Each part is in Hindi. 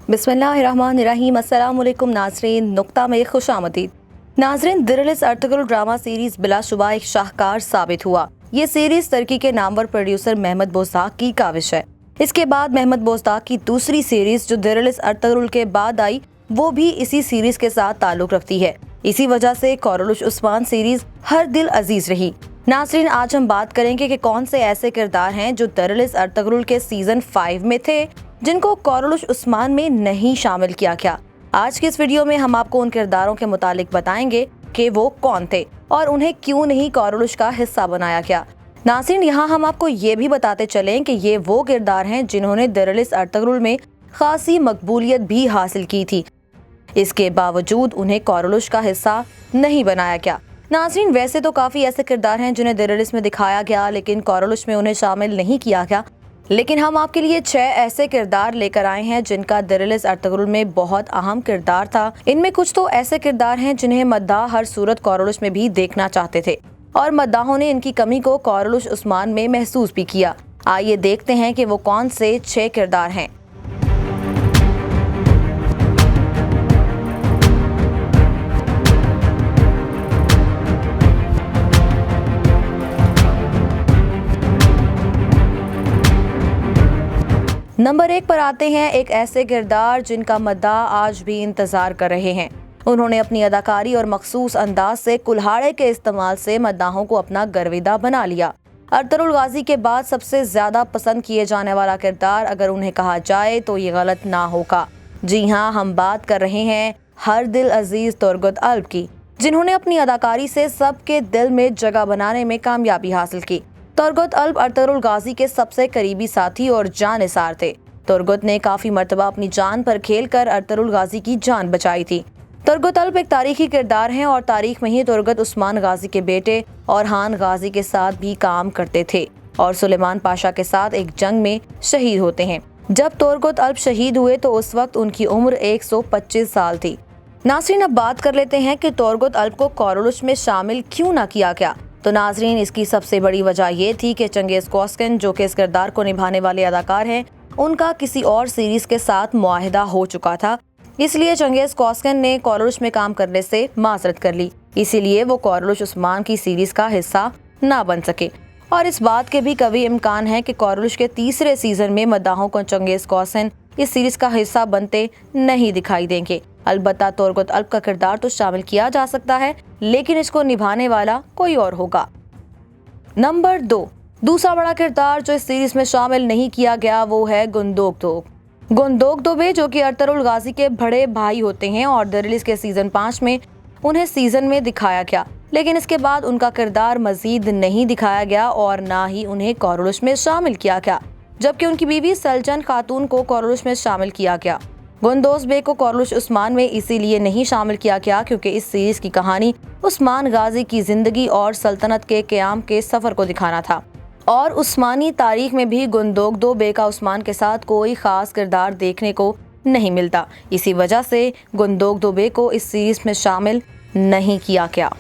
बिस्मिल्लाहिर्रहमानिर्रहीम। अस्सलाम वालेकुम नाज़रीन, नुक्ता में खुशामदीद। नाज़रीन, दिलरिस अर्तुगरुल ड्रामा सीरीज बिलाशुबा एक शाहकार साबित हुआ। ये सीरीज तुर्की के नामवर प्रोड्यूसर महमद बोज़दाक की काविश है। इसके बाद महमद बोज़दाक की दूसरी सीरीज जो दिलरिस अर्तुगरुल के बाद आई, वो भी इसी सीरीज के साथ ताल्लुक रखती है। इसी वजह से कोरलुश उस्मान सीरीज हर दिल अजीज रही। नाज़रीन, आज हम बात करेंगे कि कौन से ऐसे किरदार हैं जो दिलरिस अर्तुगरुल के सीजन 5 में थे जिनको कोरलुश उस्मान में नहीं शामिल किया गया। आज की इस वीडियो में हम आपको उन किरदारों के मुतालिक बताएंगे कि वो कौन थे और उन्हें क्यों नहीं कोरलुश का हिस्सा बनाया गया। नाज़रीन, यहाँ हम आपको ये भी बताते चलें कि ये वो किरदार हैं जिन्होंने दिलरिस अर्तुगरुल में खासी मकबूलियत भी हासिल की थी। इसके बावजूद उन्हें कोरलुश का हिस्सा नहीं बनाया गया। नाज़रीन, वैसे तो काफ़ी ऐसे किरदार हैं जिन्हें दिलरिस में दिखाया गया लेकिन कोरलुश में उन्हें शामिल नहीं किया गया। लेकिन हम आपके लिए 6 ऐसे किरदार लेकर आए हैं जिनका दिलरिस अर्तुगरुल में बहुत अहम किरदार था। इनमें कुछ तो ऐसे किरदार हैं जिन्हें मद्दाह हर सूरत कोरलुश में भी देखना चाहते थे और मद्दाहों ने इनकी कमी को कोरलुश उस्मान में महसूस भी किया। आइए देखते हैं कि वो कौन से 6 किरदार हैं। नंबर 1 पर आते हैं एक ऐसे किरदार जिनका मद्दाह आज भी इंतजार कर रहे हैं। उन्होंने अपनी अदाकारी और मखसूस अंदाज से कुल्हाड़े के इस्तेमाल से मद्दाहों को अपना गर्विदा बना लिया। अर्तुगरुल गाजी के बाद सबसे ज्यादा पसंद किए जाने वाला किरदार अगर उन्हें कहा जाए तो ये गलत ना होगा। जी हाँ, हम बात कर रहे हैं हर दिल अजीज तुर्गुत अल्प की, जिन्होंने अपनी अदाकारी से सबके दिल में जगह बनाने में कामयाबी हासिल की। तुर्गुत अल्प अर्तुगरुल गाजी के सबसे करीबी साथी और जानिसार थे। तुर्गुत ने काफी मर्तबा अपनी जान पर खेलकर अर्तुगरुल गाजी की जान बचाई थी। तुर्गुत अल्प एक तारीखी किरदार हैं और तारीख में ही तुर्गुत उस्मान गाजी के बेटे औरहान गाजी के साथ भी काम करते थे और सुलेमान पाशा के साथ एक जंग में शहीद होते हैं। जब तुर्गुत अल्प शहीद हुए तो उस वक्त उनकी उम्र 125 साल थी। नाज़रीन, अब बात कर लेते हैं कि तुर्गुत अल्प को कोरलुश में शामिल क्यों न किया गया। तो नाज़रीन, इसकी सबसे बड़ी वजह ये थी कि चंगेज़ कोस्कन जो कि इस किरदार को निभाने वाले अदाकार हैं, उनका किसी और सीरीज के साथ मुआहिदा हो चुका था। इसलिए चंगेज़ कोस्कन ने कोरलुश में काम करने से माजरत कर ली। इसीलिए वो कोरलुश उस्मान की सीरीज का हिस्सा ना बन सके और इस बात के भी कभी इम्कान है कि कोरलुश के तीसरे सीजन में मद्दाहों को चंगेज़ कोस्कन इस सीरीज का हिस्सा बनते नहीं दिखाई देंगे। अलबत्ता तुर्गुत अल्प का किरदार तो शामिल किया जा सकता है लेकिन इसको निभाने वाला कोई और होगा। नंबर 2, दूसरा बड़ा किरदार जो इस सीरीज में शामिल नहीं किया गया वो है गुंदोक-दोबे, जो कि अर्तुगरुल गाजी के बड़े भाई होते हैं और दिलरिस के सीजन 5 में उन्हें सीजन में दिखाया गया लेकिन इसके बाद उनका किरदार मजीद नहीं दिखाया गया और ना ही उन्हें कोरलुश में शामिल किया गया, जबकि उनकी बीवी सलजन खातून को कोरलुश में शामिल किया गया। गुंदोज बे को कोरलुश उस्मान में इसीलिए नहीं शामिल किया गया क्योंकि इस सीरीज की कहानी उस्मान गाजी की जिंदगी और सल्तनत के क़याम के सफर को दिखाना था और उस्मानी तारीख में भी गुंदोक-दोबे का उस्मान के साथ कोई खास किरदार देखने को नहीं मिलता। इसी वजह से गुंदोक-दोबे को इस सीरीज में शामिल नहीं किया गया।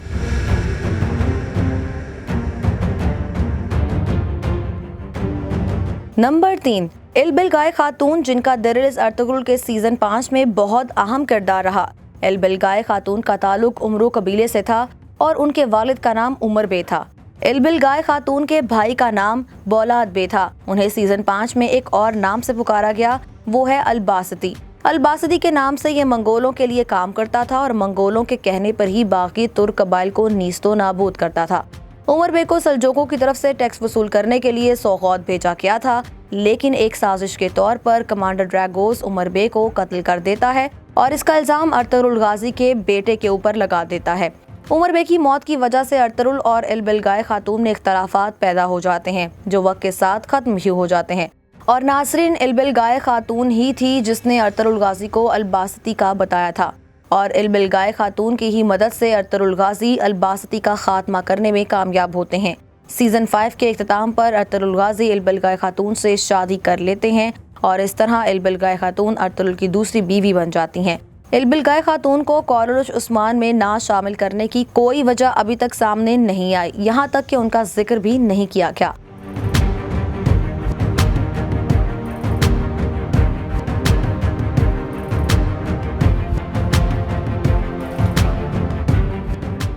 नंबर 3, इल्बिलगाय खातून, जिनका दिलरिस अर्तुगरुल के सीजन 5 में बहुत अहम किरदार रहा। इल्बिलगाय खातून का ताल्लुक उमरू कबीले से था और उनके वालिद का नाम उमर बे था। इल्बिलगाय खातून के भाई का नाम बौलाद बे था। उन्हें सीजन 5 में एक और नाम से पुकारा गया, वो है अलबासती। अलबासती के नाम से ये मंगोलों के लिए काम करता था और मंगोलों के कहने पर ही बाकी तुर्क कबाइल को नीस्तो नाबूद करता था। उमर बे को सल्जोकों की तरफ से टैक्स वसूल करने के लिए सौगौत भेजा गया था लेकिन एक साजिश के तौर पर कमांडर ड्रैगोस उमर बे को कत्ल कर देता है और इसका इल्जाम अर्तुगरुल गाजी के बेटे के ऊपर लगा देता है। उमर बे की मौत की वजह से अर्तुगरुल और इल्बिलगाय खातून में इख्तलाफात पैदा हो जाते हैं जो वक्त के साथ खत्म भी हो जाते हैं और नाज़रीन, इल्बिलगाय खातून ही थी जिसने अर्तुगरुल गाजी को अलबासती का बताया था और इल्बिलगाय खातून की ही मदद से अर्तुगरुल गाजी अलबासती का खात्मा करने में कामयाब होते हैं। सीजन 5 के इख्तिताम पर अर्तुगरुल गाजी इल्बिलगाय खातून से शादी कर लेते हैं और इस तरह इल्बिलगाय खातून अर्तुगरुल की दूसरी बीवी बन जाती हैं। इल्बिलगाय खातून को कोरलुश उस्मान में ना शामिल करने की कोई वजह अभी तक सामने नहीं आई, यहाँ तक कि उनका जिक्र भी नहीं किया गया।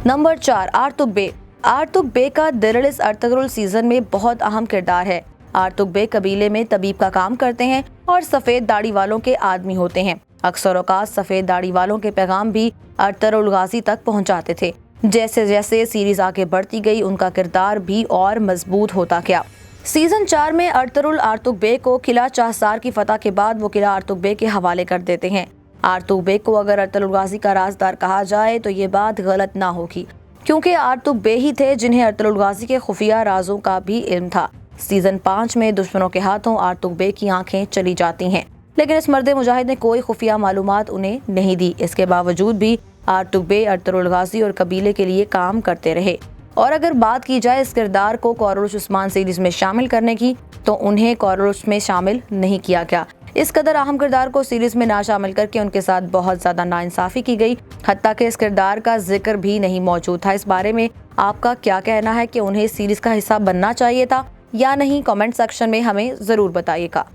नंबर 4, आर्तुक बे। आर्तुक बे का दिरलिस अर्तुगरुल सीजन में बहुत अहम किरदार है। आर्तुक बे कबीले में तबीब का काम करते हैं और सफेद दाढ़ी वालों के आदमी होते हैं। अक्सर औकात सफेद दाढ़ी वालों के पैगाम भी अर्तुगरुल गाजी तक पहुंचाते थे। जैसे जैसे सीरीज आगे बढ़ती गई, उनका किरदार भी और मजबूत होता गया। सीजन 4 में अर्तुगरुल आर्तुक बे को किला चाहसार की फतह के बाद वो किला आर्तुक बे के हवाले कर देते हैं। आर्तुक बे को अगर अर्तुगरुल गाजी का राजदार कहा जाए तो ये बात गलत ना होगी, क्योंकि आर्तुक बे ही थे जिन्हें अर्तुगरुल गाजी के खुफिया राजों का भी इल्म था। सीजन 5 में दुश्मनों के हाथों आर्तुक बे की आंखें चली जाती हैं, लेकिन इस मर्द मुजाहिद ने कोई खुफिया मालूमात उन्हें नहीं दी। इसके बावजूद भी आर्तुक बे अर्तुगरुल गाजी और कबीले के लिए काम करते रहे। और अगर बात की जाए इस किरदार को कोरलुश उस्मान सीरीज में शामिल करने की, तो उन्हें कोरलुश में शामिल नहीं किया गया। इस कदर अहम किरदार को सीरीज में ना शामिल करके उनके साथ बहुत ज्यादा नाइंसाफी की गई, हत्ता कि इस किरदार का जिक्र भी नहीं मौजूद था। इस बारे में आपका क्या कहना है कि उन्हें सीरीज का हिस्सा बनना चाहिए था या नहीं? कमेंट सेक्शन में हमें जरूर बताइएगा।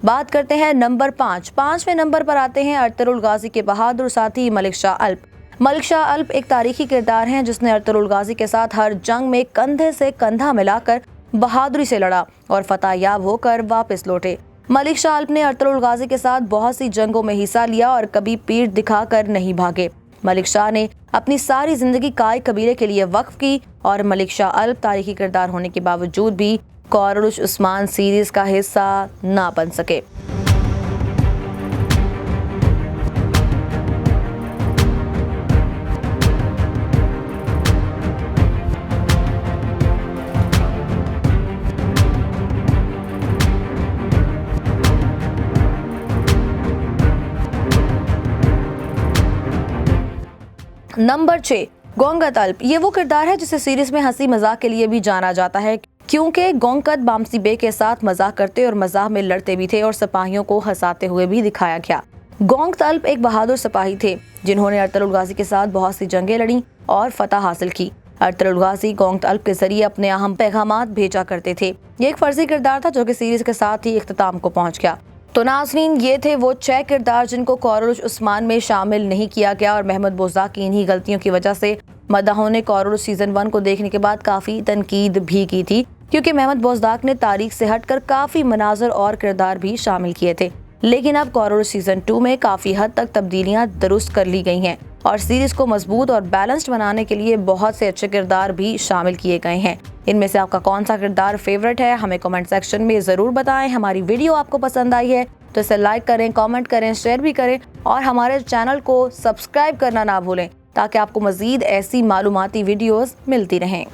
बात करते हैं नंबर 5। 5वें नंबर पर आते हैं अर्तुगरुल गाजी के बहादुर साथी मलिक शाह अल्प। मलिक शाह अल्प एक तारीखी किरदार हैं जिसने अर्तुगरुल गाजी के साथ हर जंग में कंधे से कंधा मिलाकर बहादुरी से लड़ा और फतह याब होकर वापस लौटे। मलिक शाह अल्प ने अर्तुगरुल गाजी के साथ बहुत सी जंगों में हिस्सा लिया और कभी पीठ दिखाकर नहीं भागे। मलिक शाह ने अपनी सारी जिंदगी काय कबीले के लिए वक्फ की और मलिक शाह अल्प तारीखी किरदार होने के बावजूद भी कोरलुश उस्मान सीरीज का हिस्सा ना बन सके। नंबर 6, गोंगत अल्प। ये वो किरदार है जिसे सीरीज में हंसी मजाक के लिए भी जाना जाता है, क्योंकि गोंगत बामसी बे के साथ मजाक करते और मजाक में लड़ते भी थे और सिपाहियों को हंसाते हुए भी दिखाया गया। गोंगत अल्प एक बहादुर सिपाही थे जिन्होंने अर्तुगरुल गाजी के साथ बहुत सी जंगें लड़ी और फतह हासिल की। अर्तुगरुल गाजी गोंगत अल्प के जरिए अपने अहम पैगामात भेजा करते थे। ये एक फर्जी किरदार था जो कि सीरीज के साथ ही इख्तिताम को पहुंच गया। तो नाज़रीन, ये थे वो 6 किरदार जिनको कोरलुश उस्मान में शामिल नहीं किया गया और महमूद बोज़दाक की इन्हीं गलतियों की वजह से मदाहों ने कोरलुश सीजन 1 को देखने के बाद काफ़ी तनकीद भी की थी, क्योंकि महमूद बोज़दाक ने तारीख से हटकर काफ़ी मनाजर और किरदार भी शामिल किए थे। लेकिन अब कोरलुश सीजन 2 में काफ़ी हद तक तब्दीलियाँ दुरुस्त कर ली गई हैं और सीरीज को मजबूत और बैलेंस्ड बनाने के लिए बहुत से अच्छे किरदार भी शामिल किए गए हैं। इनमें से आपका कौन सा किरदार फेवरेट है, हमें कमेंट सेक्शन में ज़रूर बताएं। हमारी वीडियो आपको पसंद आई है तो इसे लाइक करें, कमेंट करें, शेयर भी करें और हमारे चैनल को सब्सक्राइब करना ना भूलें, ताकि आपको मज़ीद ऐसी मालूमाती वीडियोज़ मिलती रहें।